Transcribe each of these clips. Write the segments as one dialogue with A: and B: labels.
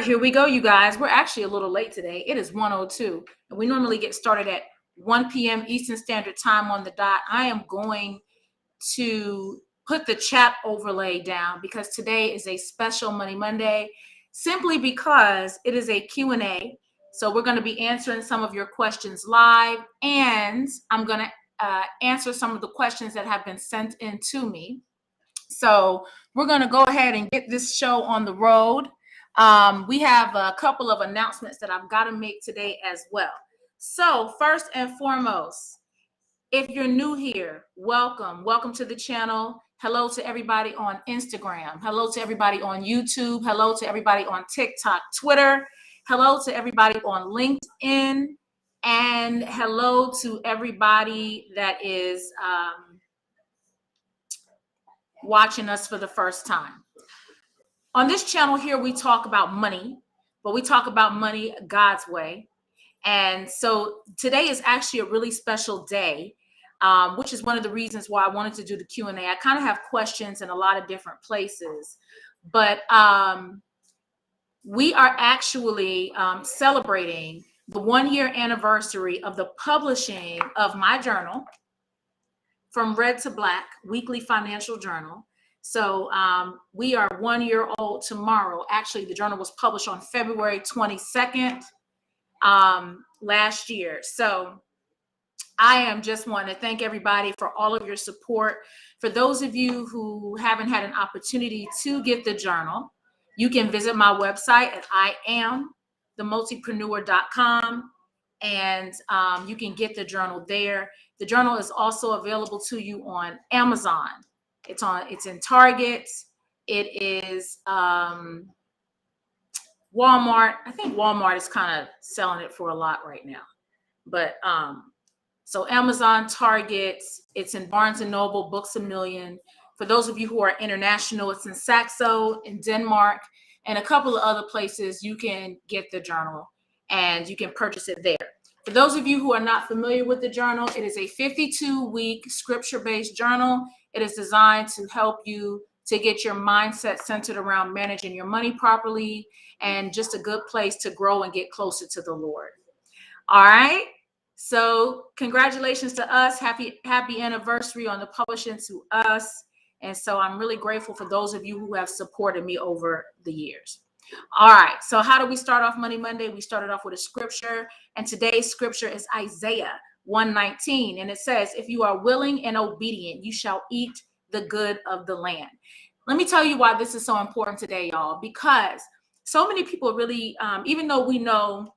A: here we go, you guys. We're actually a little late today. It is 1:02, and we normally get started at 1 p.m. Eastern Standard Time on the dot. I am going to put the chat overlay down because today is a special Money Monday, simply because it is a Q&A. So we're going to be answering some of your questions live, and I'm going to answer some of the questions that have been sent in to me. So we're going to go ahead and get this show on the road. We have a couple of announcements that I've got to make today as well. So first and foremost, if you're new here, welcome. Welcome to the channel. Hello to everybody on Instagram. Hello to everybody on YouTube. Hello to everybody on TikTok, Twitter. Hello to everybody on LinkedIn. And hello to everybody that is watching us for the first time. On this channel here, we talk about money, but we talk about money God's way. And so today is actually a really special day, which is one of the reasons why I wanted to do the Q&A. I kind of have questions in a lot of different places, but we are actually celebrating the 1-year anniversary of the publishing of my journal, From Red to Black, weekly financial journal. So we are 1 year old tomorrow. Actually, the journal was published on February 22nd last year. So I am just wanting to thank everybody for all of your support. For those of you who haven't had an opportunity to get the journal, you can visit my website at iamthemultipreneur.com, and you can get the journal there. The journal is also available to you on Amazon. It's in Target. It is Walmart. I think Walmart is kind of selling it for a lot right now. But so Amazon, Target, it's in Barnes & Noble, Books A Million. For those of you who are international, it's in Saxo in Denmark, and a couple of other places you can get the journal and you can purchase it there. For those of you who are not familiar with the journal, it is a 52-week scripture-based journal. It is designed to help you to get your mindset centered around managing your money properly, and just a good place to grow and get closer to the Lord. All right. So congratulations to us. Happy anniversary on the publishing to us. And so I'm really grateful for those of you who have supported me over the years. All right. So how do we start off Money Monday? We started off with a scripture, and today's scripture is Isaiah 1:19. And it says, if you are willing and obedient, you shall eat the good of the land. Let me tell you why this is so important today, y'all, because so many people really, even though we know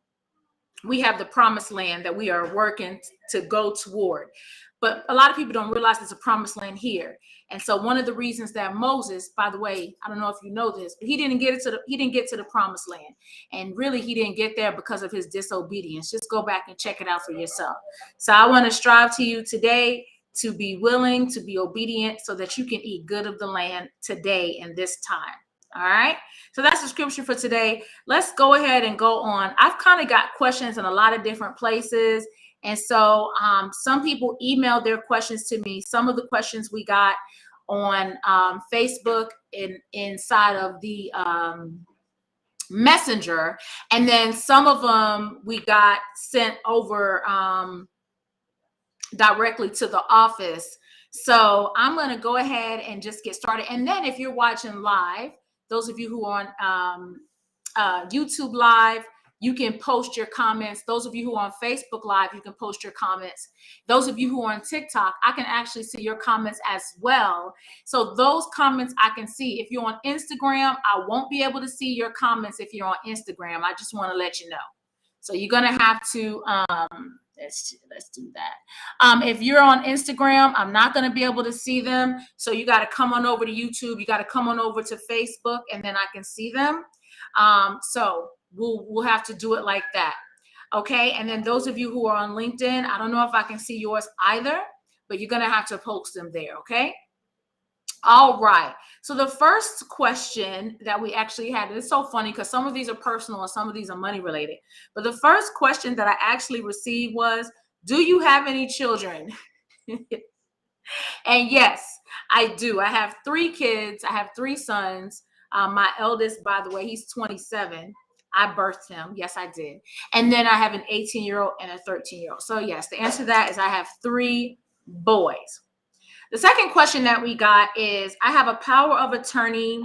A: we have the promised land that we are working to go toward, but a lot of people don't realize there's a promised land here. And so one of the reasons that Moses, by the way, I don't know if you know this, but he didn't get to the promised land. And really, he didn't get there because of his disobedience. Just go back and check it out for yourself. So I want to strive to you today to be willing, to be obedient, so that you can eat good of the land today in this time. All right. So that's the scripture for today. Let's go ahead and go on. I've kind of got questions in a lot of different places. And so some people emailed their questions to me. Some of the questions we got on Facebook inside of the Messenger. And then some of them we got sent over directly to the office. So I'm going to go ahead and just get started. And then if you're watching live, those of you who are on YouTube Live, you can post your comments. Those of you who are on Facebook Live, you can post your comments. Those of you who are on TikTok, I can actually see your comments as well. So those comments I can see. If you're on Instagram, I won't be able to see your comments if you're on Instagram. I just want to let you know. So you're going to have to, let's do that. If you're on Instagram, I'm not going to be able to see them. So you got to come on over to YouTube. You got to come on over to Facebook, and then I can see them. So we'll have to do it like that. Okay. And then those of you who are on LinkedIn, I don't know if I can see yours either, but you're going to have to post them there. Okay. All right. So the first question that we actually had, and it's so funny because some of these are personal and some of these are money related. But the first question that I actually received was, do you have any children? And yes, I do. I have 3 kids. I have 3 sons. My eldest, by the way, he's 27. I birthed him. Yes, I did. And then I have an 18-year-old and a 13-year-old. So yes, the answer to that is I have 3 boys. The second question that we got is, I have a power of attorney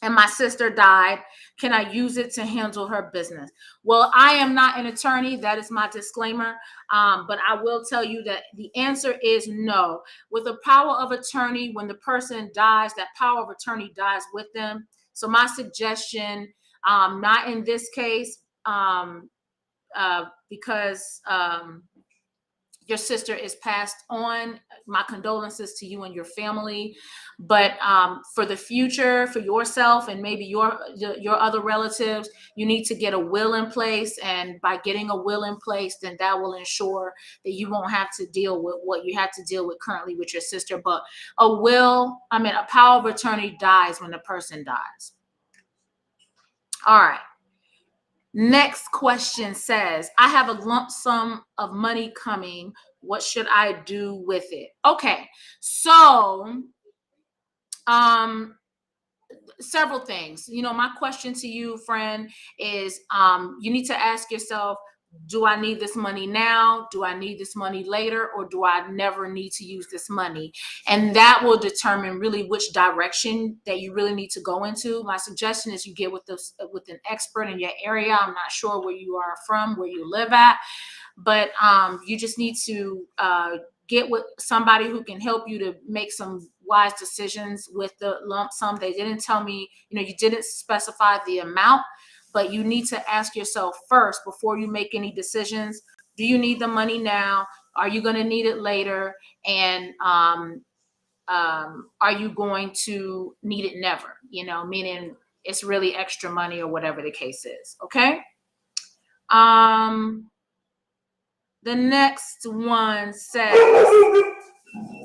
A: and my sister died. Can I use it to handle her business? Well, I am not an attorney. That is my disclaimer. But I will tell you that the answer is no. With a power of attorney, when the person dies, that power of attorney dies with them. So my suggestion, not in this case, because your sister is passed on. My condolences to you and your family. But for the future, for yourself and maybe your other relatives, you need to get a will in place. And by getting a will in place, then that will ensure that you won't have to deal with what you have to deal with currently with your sister. But a power of attorney dies when the person dies. All right. Next question says, I have a lump sum of money coming. What should I do with it? Okay, so several things. My question to you, friend, is you need to ask yourself, do I need this money now? Do I need this money later? Or do I never need to use this money? And that will determine really which direction that you really need to go into. My suggestion is you get with an expert in your area. I'm not sure where you are from, where you live at, but you just need to get with somebody who can help you to make some wise decisions with the lump sum. They didn't tell me, you didn't specify the amount, but you need to ask yourself first before you make any decisions. Do you need the money now? Are you going to need it later? And are you going to need it never? Meaning it's really extra money or whatever the case is. Okay. The next one says,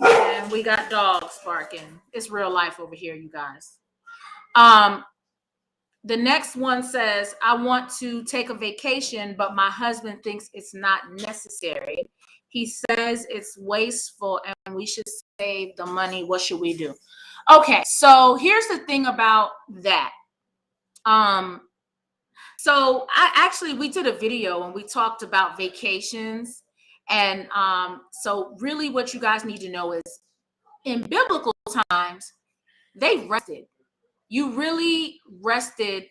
A: and we got dogs barking. It's real life over here, you guys. The next one says, I want to take a vacation, but my husband thinks it's not necessary. He says it's wasteful and we should save the money. What should we do? Okay, so here's the thing about that. So we did a video and we talked about vacations. And so really what you guys need to know is, in biblical times, they rested. You really rested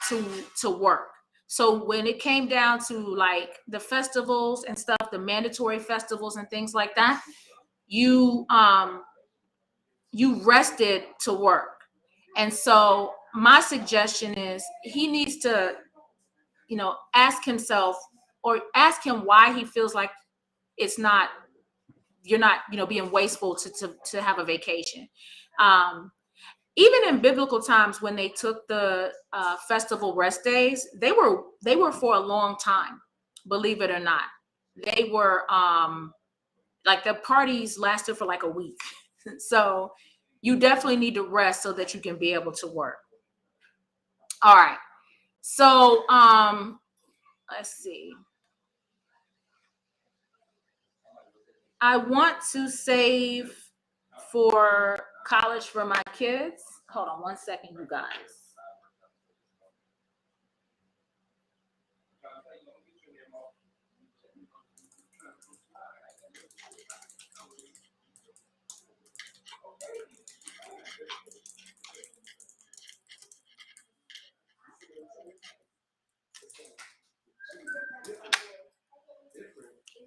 A: to work. So when it came down to like the festivals and stuff, the mandatory festivals and things like that, you rested to work. And so my suggestion is he needs to, ask himself, or ask him why he feels like you're not, being wasteful to have a vacation. Even in biblical times, when they took the festival rest days, they were for a long time, believe it or not. They were like the parties lasted for like a week. So you definitely need to rest so that you can be able to work. All right. So let's see. I want to save for college for my kids. Hold on one second, you guys.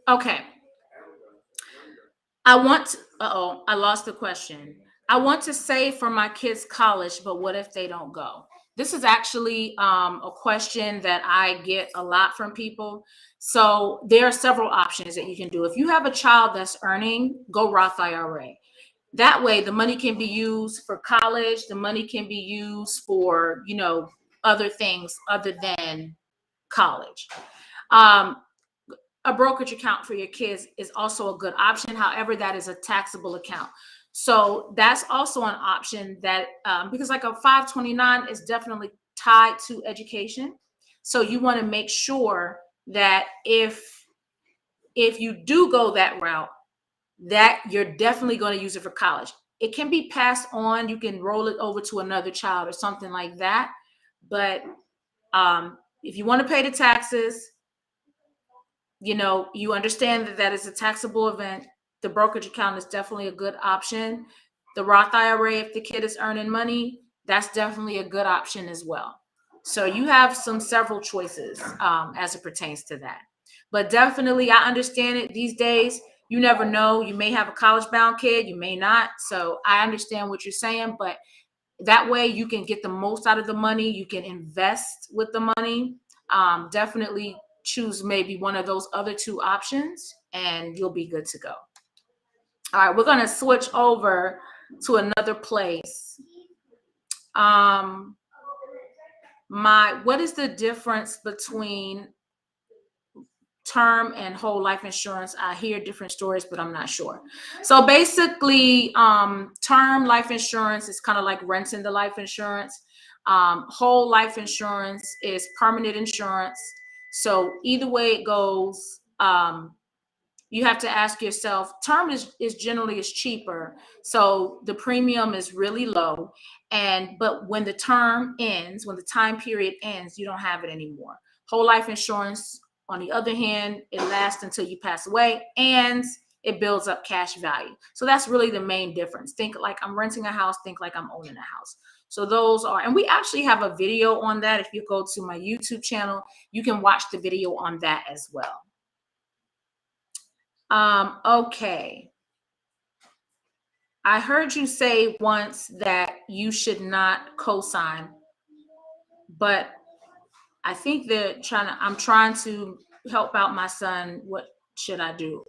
A: Okay. I lost the question. I want to save for my kids' college, but what if they don't go? This is actually a question that I get a lot from people. So there are several options that you can do. If you have a child that's earning, go Roth IRA. That way the money can be used for college. The money can be used for, other things other than college. A brokerage account for your kids is also a good option. However, that is a taxable account. So that's also an option that, because like a 529 is definitely tied to education. So you want to make sure that if you do go that route, that you're definitely going to use it for college. It can be passed on. You can roll it over to another child or something like that. But If you want to pay the taxes, you understand that that is a taxable event. The brokerage account is definitely a good option. The Roth IRA, if the kid is earning money, that's definitely a good option as well. So you have several choices as it pertains to that. But definitely, I understand it these days. You never know. You may have a college-bound kid, you may not. So I understand what you're saying, but that way you can get the most out of the money. You can invest with the money. Definitely choose maybe one of those other two options and you'll be good to go. All right, we're going to switch over to another place. What is the difference between term and whole life insurance? I hear different stories, but I'm not sure. So basically, term life insurance is kind of like renting the life insurance. Whole life insurance is permanent insurance. So either way it goes, you have to ask yourself, term is generally is cheaper. So the premium is really low. But when the term ends, when the time period ends, you don't have it anymore. Whole life insurance, on the other hand, it lasts until you pass away and it builds up cash value. So that's really the main difference. Think like I'm renting a house, think like I'm owning a house. So those are, and we actually have a video on that. If you go to my YouTube channel, you can watch the video on that as well. Okay. I heard you say once that you should not co-sign, but I think I'm trying to help out my son. What should I do?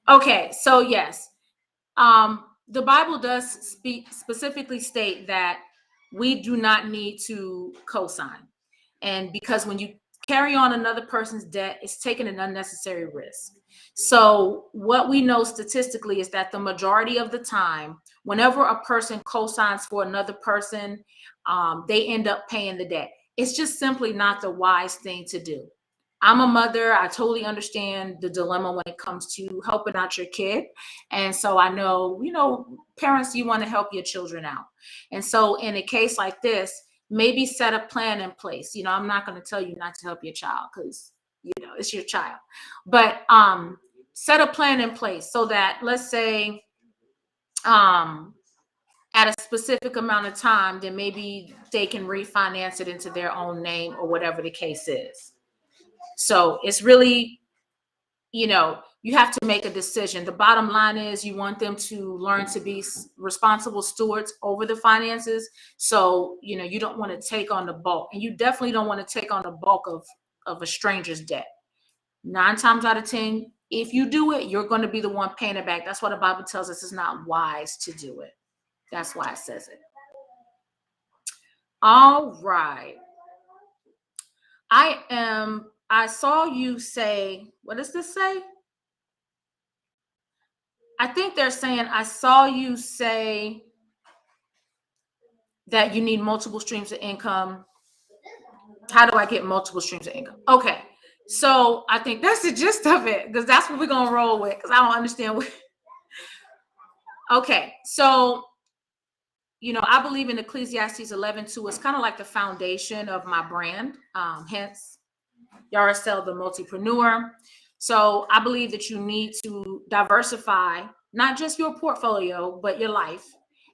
A: Okay, so yes. The Bible does specifically state that we do not need to co-sign. And because when you carry on another person's debt, it's taking an unnecessary risk. So what we know statistically is that the majority of the time, whenever a person co-signs for another person, they end up paying the debt. It's just simply not the wise thing to do. I'm a mother. I totally understand the dilemma when it comes to helping out your kid. And so I know, parents, you want to help your children out. And so in a case like this, maybe set a plan in place. I'm not going to tell you not to help your child because, it's your child. But set a plan in place so that, let's say, at a specific amount of time, then maybe they can refinance it into their own name or whatever the case is. So it's really, you have to make a decision. The bottom line is you want them to learn to be responsible stewards over the finances. So, you don't want to take on the bulk, and you definitely don't want to take on the bulk of a stranger's debt. 9 times out of 10, if you do it, you're going to be the one paying it back. That's why the Bible tells us it's not wise to do it. That's why it says it. All right. I saw you say, what does this say? I think they're saying, I saw you say that you need multiple streams of income. How do I get multiple streams of income? Okay. So I think that's the gist of it, because that's what we're going to roll with, because I don't understand what. Okay. So, I believe in Ecclesiastes 11:2. It's kind of like the foundation of my brand. Hence, Yarosel, the multipreneur. So I believe that you need to diversify not just your portfolio, but your life.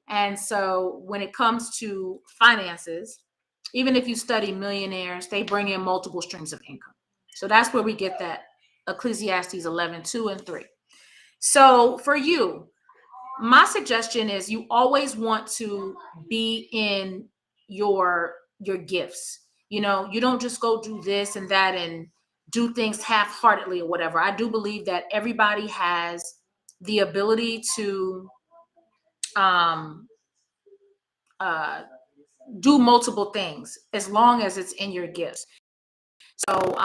A: And so when it comes to finances, even if you study millionaires, they bring in multiple streams of income. So that's where we get that Ecclesiastes 11:2 and 3. So for you, my suggestion is you always want to be in your gifts. You don't just go do this and that and do things half-heartedly or whatever. I do believe that everybody has the ability to do multiple things as long as it's in your gifts. So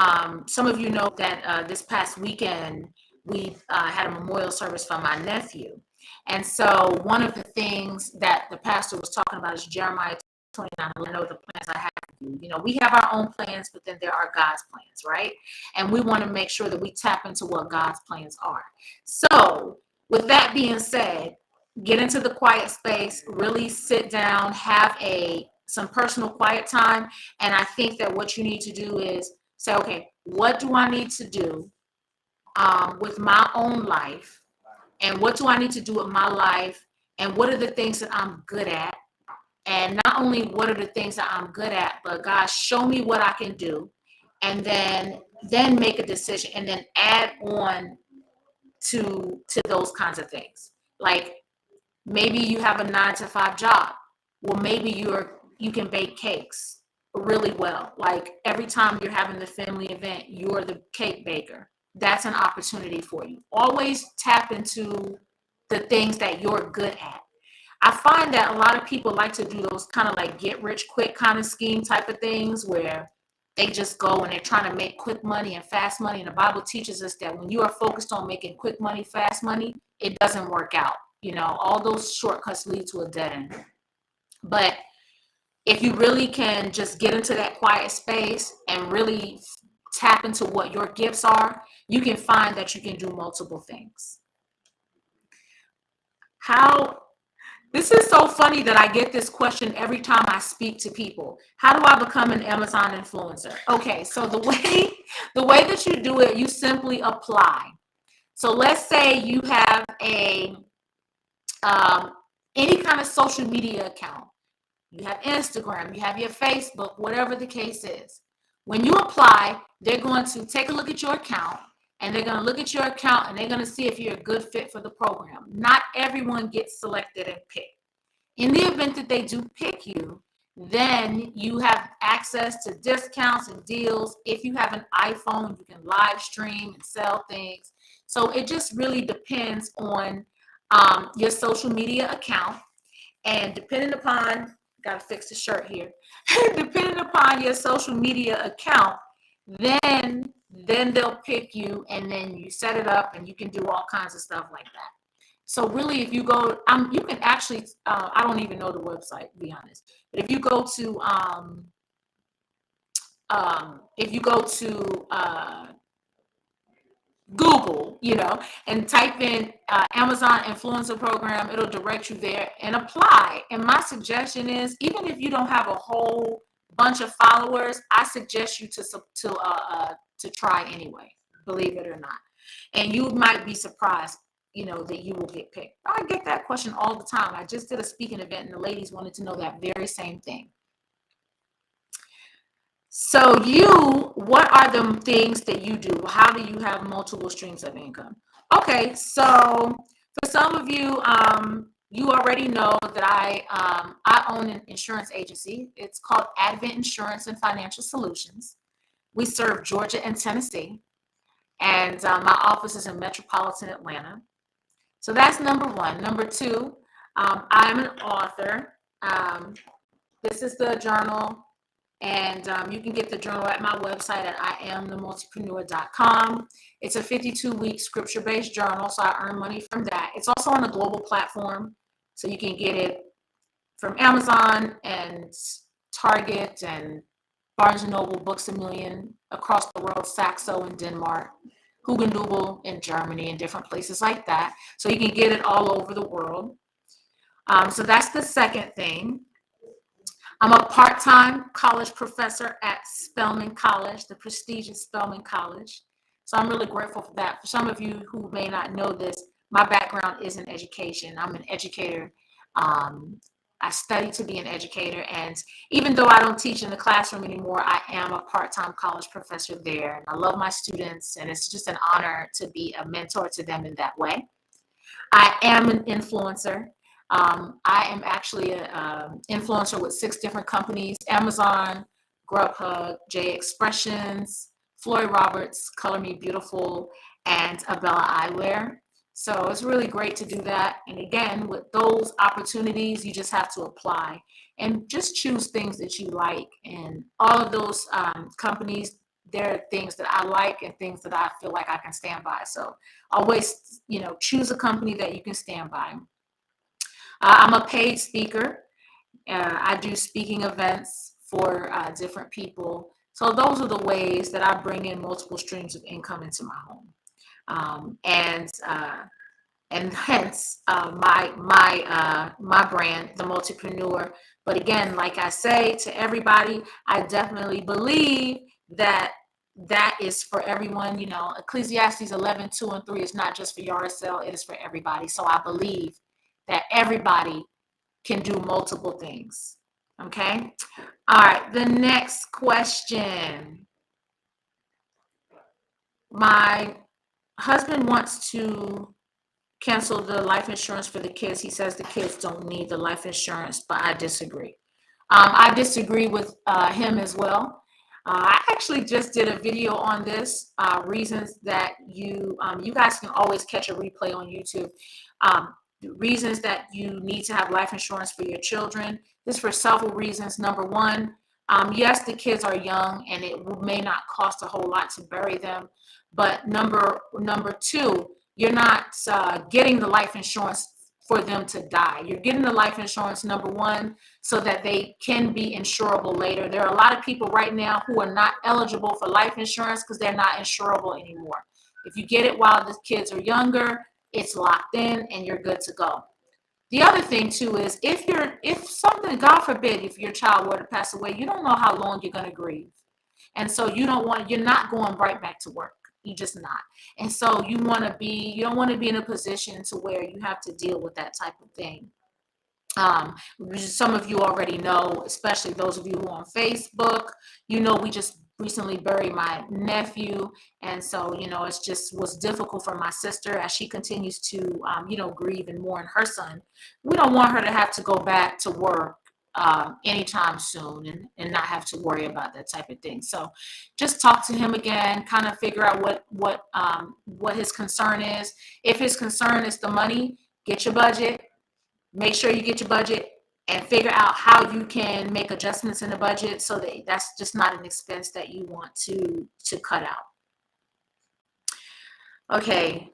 A: some of you know that this past weekend we had a memorial service for my nephew. And so one of the things that the pastor was talking about is Jeremiah 29. I know the plans I have for you. We have our own plans, but then there are God's plans, right? And we want to make sure that we tap into what God's plans are. So with that being said, get into the quiet space, really sit down, have a some personal quiet time. And I think that what you need to do is say, okay, what do I need to do with my own life? And what do I need to do with my life? And what are the things that I'm good at? And not only what are the things that I'm good at, but God, show me what I can do. And then make a decision and then add on to those kinds of things. Like maybe you have a 9 to 5 job. Well, maybe you can bake cakes really well. Like every time you're having the family event, you're the cake baker. That's an opportunity for you. Always tap into the things that you're good at. I find that a lot of people like to do those kind of like get rich quick kind of scheme type of things where they just go and they're trying to make quick money and fast money. And the Bible teaches us that when you are focused on making quick money, fast money, it doesn't work out. You know, all those shortcuts lead to a dead end. But if you really can just get into that quiet space and really tap into what your gifts are, you can find that you can do multiple things. This is so funny that I get this question every time I speak to people. How do I become an Amazon influencer? Okay, so the way that you do it, you simply apply. So let's say you have any kind of social media account. You have Instagram, you have your Facebook, whatever the case is. When you apply, they're going to take a look at your account. And they're going to look at your account and they're going to see if you're a good fit for the program. Not everyone gets selected and picked. In the event that they do pick you, then you have access to discounts and deals. If you have an iPhone, you can live stream and sell things. So it just really depends on your social media account. And depending upon, got to fix the shirt here. Depending upon your social media account, then they'll pick you and then you set it up and you can do all kinds of stuff like that. So really, if you go, you can actually, I don't even know the website, to be honest. But if you go to, Google, and type in Amazon Influencer Program, it'll direct you there and apply. And my suggestion is, even if you don't have a whole bunch of followers, I suggest you to try anyway, believe it or not. And you might be surprised, that you will get picked. I get that question all the time. I just did a speaking event and the ladies wanted to know that very same thing. So what are the things that you do? How do you have multiple streams of income? Okay, so for some of you, you already know that I own an insurance agency. It's called Advent Insurance and Financial Solutions. We serve Georgia and Tennessee, and my office is in metropolitan Atlanta. So that's number one. Number two, I'm an author. This is the journal, and you can get the journal at my website at IamTheMultipreneur.com. It's a 52-week scripture-based journal, so I earn money from that. It's also on a global platform, so you can get it from Amazon and Target and Barnes & Noble, Books A Million across the world, Saxo in Denmark, Hugendubel in Germany, and different places like that. So you can get it all over the world. So that's the second thing. I'm a part-time college professor at Spelman College, the prestigious Spelman College. So I'm really grateful for that. For some of you who may not know this, my background is in education. I'm an educator. I studied to be an educator, and even though I don't teach in the classroom anymore, I am a part-time college professor there. And I love my students, and it's just an honor to be a mentor to them in that way. I am an influencer. I am actually an influencer with 6 different companies: Amazon, Grubhub, J Expressions, Floyd Roberts, Color Me Beautiful, and Abella Eyewear. So it's really great to do that. And again, with those opportunities, you just have to apply and just choose things that you like. And all of those companies, there are things that I like and things that I feel like I can stand by. So always, choose a company that you can stand by. I'm a paid speaker. I do speaking events for different people. So those are the ways that I bring in multiple streams of income into my home. And hence my brand, The Multipreneur, But again, like I say to everybody, I definitely believe that that is for everyone. You know, Ecclesiastes 11:2 and 3 is not just for yard sale, it is for everybody. So I believe that everybody can do multiple things. Okay. All right. The next question. My husband wants to cancel the life insurance for the kids. He says the kids don't need the life insurance, but I disagree. I disagree with him as well. I actually just did a video on this, reasons that you guys can always catch a replay on YouTube. Reasons that you need to have life insurance for your children. This for several reasons. Number one, yes, the kids are young and it may not cost a whole lot to bury them. But number two, you're not getting the life insurance for them to die. You're getting the life insurance, number one, so that they can be insurable later. There are a lot of people right now who are not eligible for life insurance because they're not insurable anymore. If you get it while the kids are younger, it's locked in and you're good to go. The other thing too is if something, God forbid, if your child were to pass away, you don't know how long you're going to grieve. And so you're not going right back to work. You just not. And so you don't want to be in a position to where you have to deal with that type of thing. Some of you already know, especially those of you who are on Facebook, we just recently buried my nephew. And so, it's just was difficult for my sister as she continues to, grieve and mourn her son. We don't want her to have to go back to work anytime soon and not have to worry about that type of thing. So just talk to him again, kind of figure out what his concern is. If his concern is the money, get your budget. Make sure you get your budget and figure out how you can make adjustments in the budget so that that's just not an expense that you want to cut out. Okay.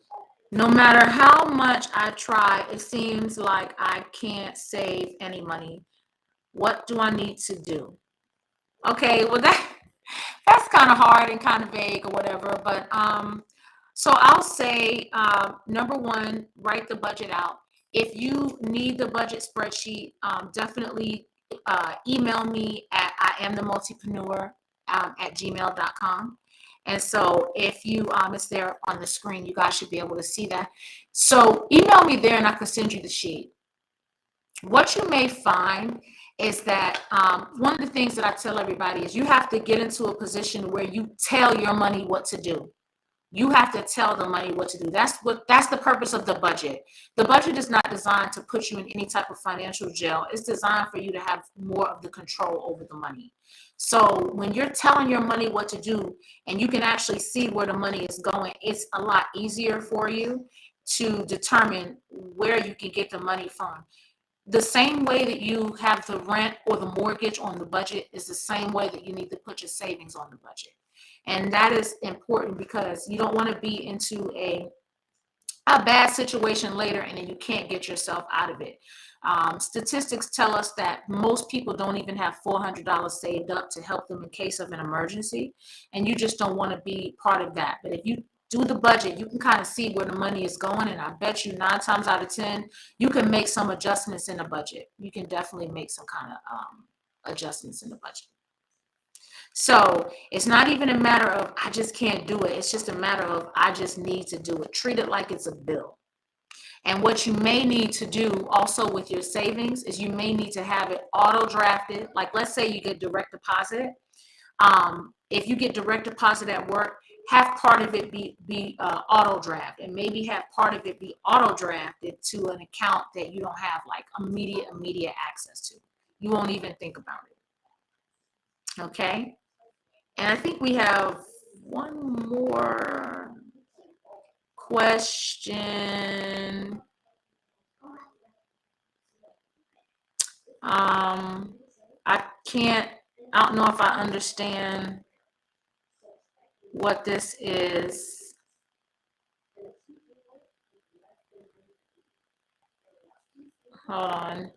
A: No matter how much I try, it seems like I can't save any money. What do I need to do? Okay, well that's kind of hard and kind of vague or whatever, but so I'll say number one, write the budget out. If you need the budget spreadsheet, definitely email me at iamthemultipreneur at gmail.com. And so if you, it's there on the screen, you guys should be able to see that. So email me there and I can send you the sheet. What you may find is that one of the things that I tell everybody is you have to get into a position where you tell your money what to do. You have to tell the money what to do. That's the purpose of the budget. The budget is not designed to put you in any type of financial jail. It's designed for you to have more of the control over the money. So when you're telling your money what to do and you can actually see where the money is going, it's a lot easier for you to determine where you can get the money from. The same way that you have the rent or the mortgage on the budget is the same way that you need to put your savings on the budget. And that is important because you don't want to be into a bad situation later and then you can't get yourself out of it. Statistics tell us that most people don't even have $400 saved up to help them in case of an emergency. And you just don't want to be part of that. But if you do the budget, you can kind of see where the money is going. And I bet you 9 times out of 10, you can make some adjustments in the budget. You can definitely make some kind of adjustments in the budget. So it's not even a matter of I just can't do it. It's just a matter of I just need to do it. Treat it like it's a bill. And what you may need to do also with your savings is you may need to have it auto drafted. Like let's say you get direct deposit. If you get direct deposit at work, have part of it be auto draft, and maybe have part of it be auto drafted to an account that you don't have like immediate access to. You won't even think about it. Okay. And I think we have one more question. I don't know if I understand what this is. Hold on.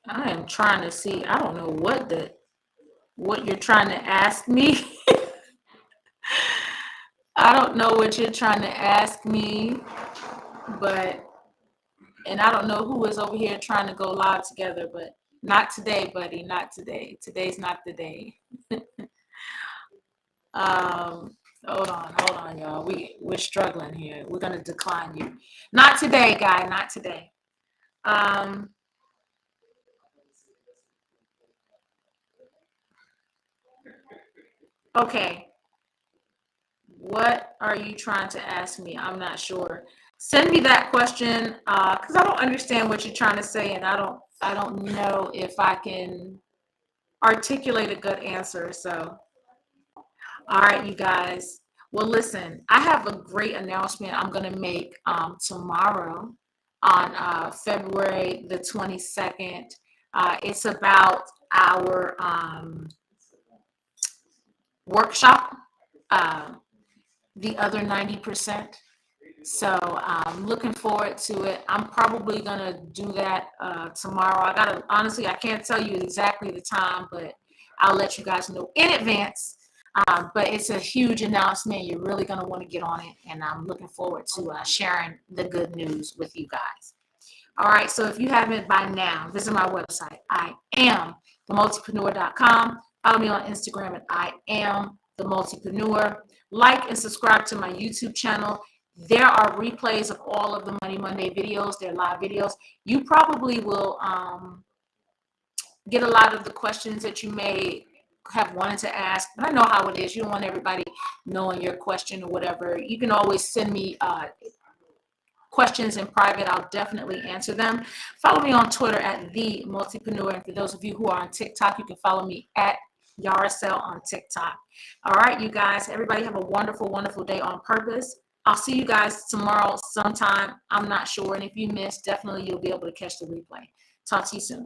A: I am trying to see. I don't know what you're trying to ask me. I don't know what you're trying to ask me, but And I don't know who is over here trying to go live together, but not today, buddy. Not today. Today's not the day. Hold on, y'all. We're struggling here. We're gonna decline you. Not today, guy. Not today. Okay. What are you trying to ask me? I'm not sure. Send me that question, because I don't understand what you're trying to say, and I don't know if I can articulate a good answer. So, all right, you guys. Well, listen, I have a great announcement I'm going to make tomorrow on February the 22nd. It's about our workshop, the other 90%. So I'm looking forward to it. I'm probably going to do that tomorrow. Honestly, I can't tell you exactly the time, but I'll let you guys know in advance. But it's a huge announcement. You're really going to want to get on it. And I'm looking forward to sharing the good news with you guys. All right. So if you haven't by now, visit my website. I am themultipreneur.com. Follow me on Instagram at I am the multipreneur. Like and subscribe to my YouTube channel. There are replays of all of the Money Monday videos. They're live videos. You probably will get a lot of the questions that you may have wanted to ask. And I know how it is. You don't want everybody knowing your question or whatever. You can always send me questions in private. I'll definitely answer them. Follow me on Twitter at The Multipreneur. And for those of you who are on TikTok, you can follow me at Yaracell on TikTok. All right, you guys, everybody have a wonderful, wonderful day on purpose. I'll see you guys tomorrow sometime. I'm not sure. And if you missed, definitely you'll be able to catch the replay. Talk to you soon.